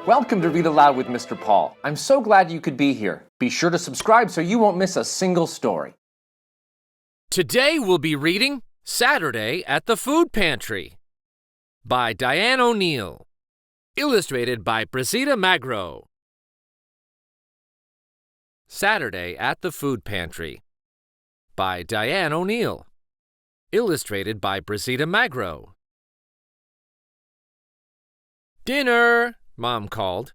Welcome to Read Aloud with Mr. Paul. I'm so glad you could be here. Be sure to subscribe so you won't miss a single story. Today we'll be reading Saturday at the Food Pantry by Diane O'Neill. Illustrated by Brasida Magro. Saturday at the Food Pantry by Diane O'Neill. Illustrated by Brasida Magro. "Dinner!" Mom called.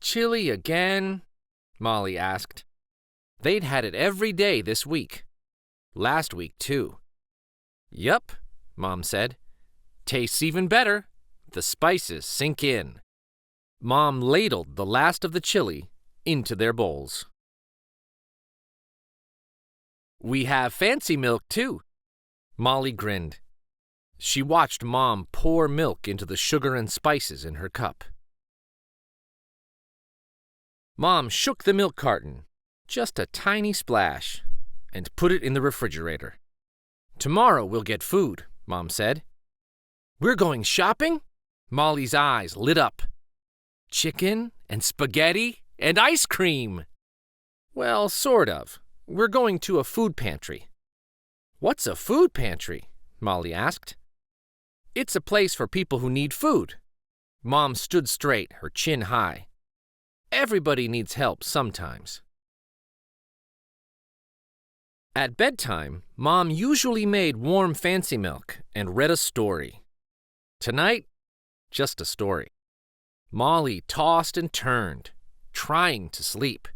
"Chili again?" Molly asked. They'd had it every day this week. Last week, too. "Yup," Mom said. "Tastes even better. The spices sink in." Mom ladled the last of the chili into their bowls. "We have fancy milk, too." Molly grinned. She watched Mom pour milk into the sugar and spices in her cup. Mom shook the milk carton, just a tiny splash, and put it in the refrigerator. "Tomorrow we'll get food," Mom said. "We're going shopping?" Molly's eyes lit up. "Chicken and spaghetti and ice cream." "Well, sort of. We're going to a food pantry." "What's a food pantry?" Molly asked. "It's a place for people who need food." Mom stood straight, her chin high. Everybody needs help sometimes. At bedtime, Mom usually made warm fancy milk and read a story. Tonight, just a story. Molly tossed and turned, trying to sleep.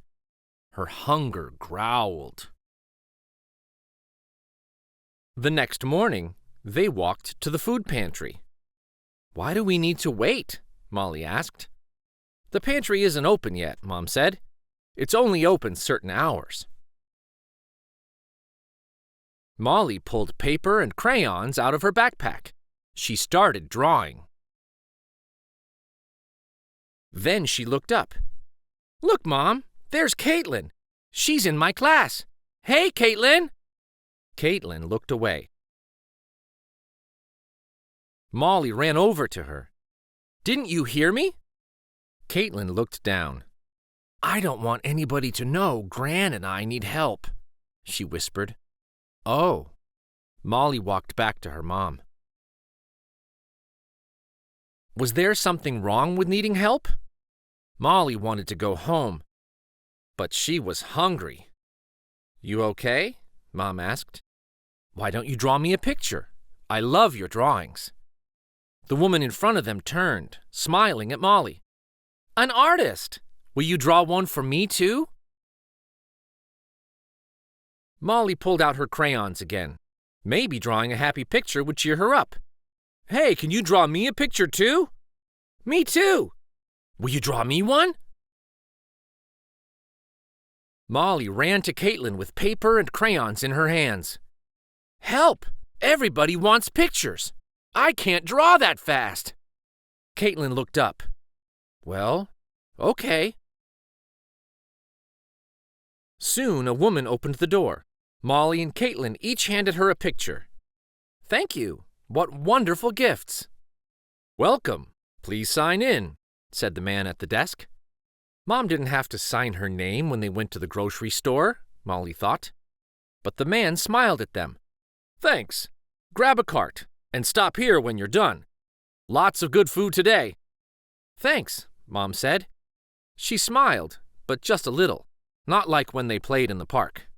Her hunger growled. The next morning, they walked to the food pantry. "Why do we need to wait?" Molly asked. "The pantry isn't open yet," Mom said. "It's only open certain hours." Molly pulled paper and crayons out of her backpack. She started drawing. Then she looked up. "Look, Mom, there's Caitlin. She's in my class. Hey, Caitlin!" Caitlin looked away. Molly ran over to her. "Didn't you hear me?" Caitlin looked down. "I don't want anybody to know Gran and I need help," she whispered. "Oh." Molly walked back to her mom. Was there something wrong with needing help? Molly wanted to go home, but she was hungry. "You okay?" Mom asked. "Why don't you draw me a picture? I love your drawings." The woman in front of them turned, smiling at Molly. "An artist! Will you draw one for me, too?" Molly pulled out her crayons again. Maybe drawing a happy picture would cheer her up. "Hey, can you draw me a picture, too?" "Me, too!" "Will you draw me one?" Molly ran to Caitlin with paper and crayons in her hands. "Help! Everybody wants pictures. I can't draw that fast." Caitlin looked up. "Well, okay." Soon a woman opened the door. Molly and Caitlin each handed her a picture. "Thank you. What wonderful gifts." "Welcome. Please sign in," said the man at the desk. Mom didn't have to sign her name when they went to the grocery store, Molly thought. But the man smiled at them. "Thanks. Grab a cart and stop here when you're done. Lots of good food today." "Thanks," Mom said. She smiled, but just a little, not like when they played in the park.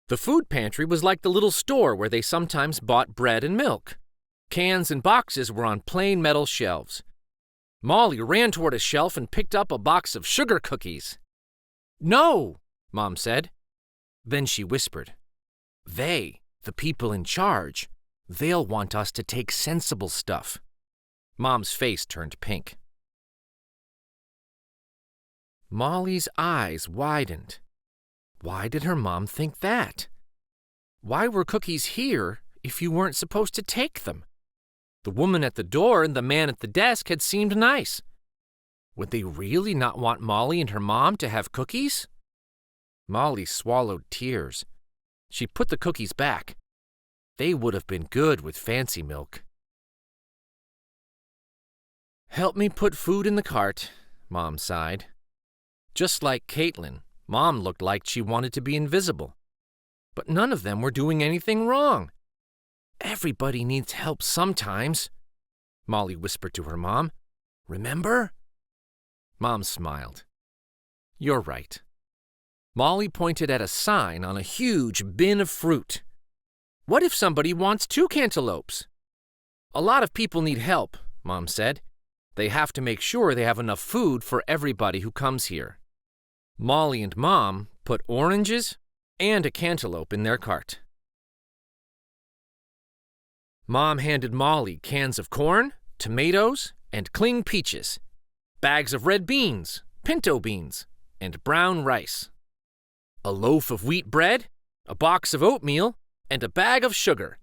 The food pantry was like the little store where they sometimes bought bread and milk. Cans and boxes were on plain metal shelves. Molly ran toward a shelf and picked up a box of sugar cookies. "No," Mom said. Then she whispered, "They, the people in charge, they'll want us to take sensible stuff." Mom's face turned pink. Molly's eyes widened. Why did her mom think that? Why were cookies here if you weren't supposed to take them? The woman at the door and the man at the desk had seemed nice. Would they really not want Molly and her mom to have cookies? Molly swallowed tears. She put the cookies back. They would have been good with fancy milk. Help me put food in the cart, Mom sighed. Just like Caitlin, Mom looked like she wanted to be invisible. But none of them were doing anything wrong. Everybody needs help sometimes, Molly whispered to her mom. Remember? Mom smiled. You're right. Molly pointed at a sign on a huge bin of fruit. What if somebody wants 2 cantaloupes? A lot of people need help, Mom said. They have to make sure they have enough food for everybody who comes here. Molly and Mom put oranges and a cantaloupe in their cart. Mom handed Molly cans of corn, tomatoes, and cling peaches, bags of red beans, pinto beans, and brown rice, a loaf of wheat bread, a box of oatmeal, and a bag of sugar,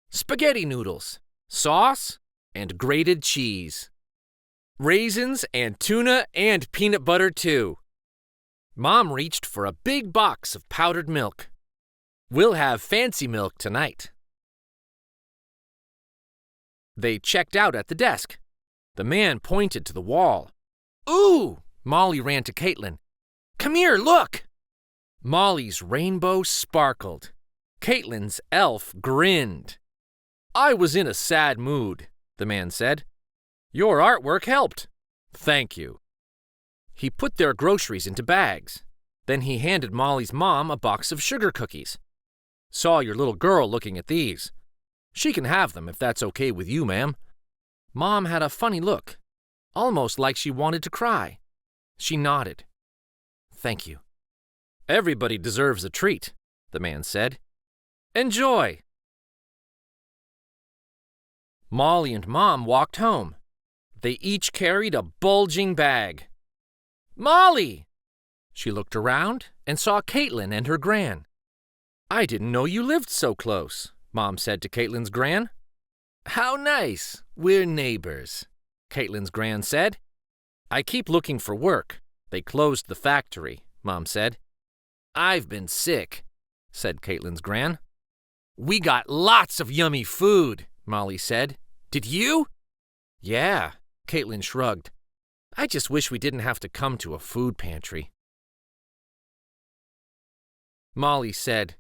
spaghetti noodles, sauce, and grated cheese, raisins and tuna and peanut butter too. Mom reached for a big box of powdered milk. We'll have fancy milk tonight. They checked out at the desk. The man pointed to the wall. Ooh! Molly ran to Caitlin. Come here, look! Molly's rainbow sparkled. Caitlin's elf grinned. I was in a sad mood, the man said. Your artwork helped. Thank you. He put their groceries into bags. Then he handed Molly's mom a box of sugar cookies. Saw your little girl looking at these. She can have them if that's okay with you, ma'am. Mom had a funny look, almost like she wanted to cry. She nodded. Thank you. Everybody deserves a treat, the man said. Enjoy. Molly and Mom walked home. They each carried a bulging bag. Molly! She looked around and saw Caitlin and her gran. I didn't know you lived so close, Mom said to Caitlin's gran. How nice. We're neighbors, Caitlin's gran said. I keep looking for work. They closed the factory, Mom said. I've been sick, said Caitlin's gran. We got lots of yummy food, Molly said. Did you? Yeah, Caitlin shrugged. I just wish we didn't have to come to a food pantry. Molly said,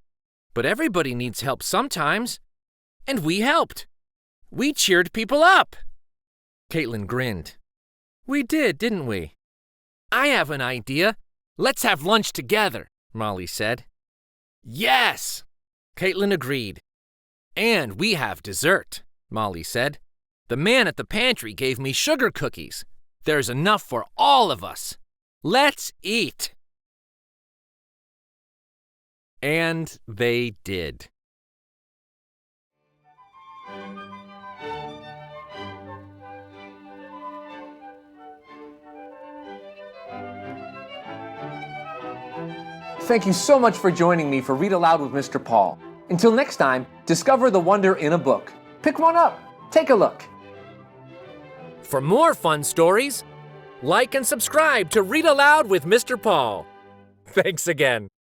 but everybody needs help sometimes. And we helped. We cheered people up. Caitlin grinned. We did, didn't we? I have an idea. Let's have lunch together, Molly said. Yes, Caitlin agreed. And we have dessert, Molly said. The man at the pantry gave me sugar cookies. There's enough for all of us. Let's eat. And they did. Thank you so much for joining me for Read Aloud with Mr. Paul. Until next time, discover the wonder in a book. Pick one up. Take a look. For more fun stories, like and subscribe to Read Aloud with Mr. Paul. Thanks again.